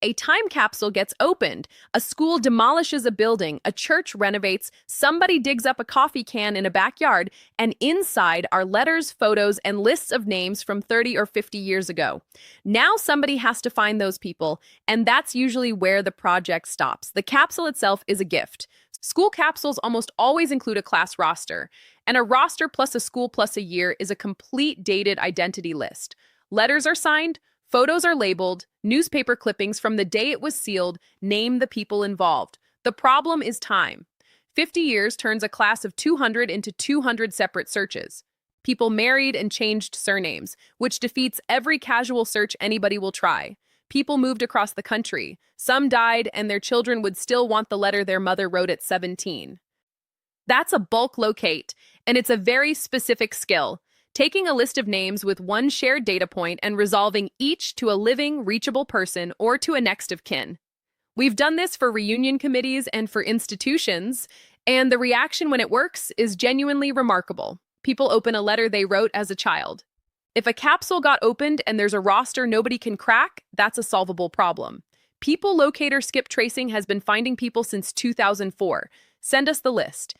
A time capsule gets opened, a school demolishes a building, a church renovates, somebody digs up a coffee can in a backyard, and inside are letters, photos, and lists of names from 30 or 50 years ago. Now somebody has to find those people, and that's usually where the project stops. The capsule itself is a gift. School capsules almost always include a class roster, and a roster plus a school plus a year is a complete dated identity list. Letters are signed, photos are labeled, newspaper clippings from the day it was sealed name the people involved. The problem is time. 50 years turns a class of 200 into 200 separate searches. People married and changed surnames, which defeats every casual search anybody will try. People moved across the country. Some died, and their children would still want the letter their mother wrote at 17. That's a bulk locate, and it's a very specific skill. Taking a list of names with one shared data point and resolving each to a living, reachable person or to a next of kin. We've done this for reunion committees and for institutions, and the reaction when it works is genuinely remarkable. People open a letter they wrote as a child. If a capsule got opened and there's a roster nobody can crack, that's a solvable problem. Locator Skip Tracing has been finding people since 2004. Send us the list.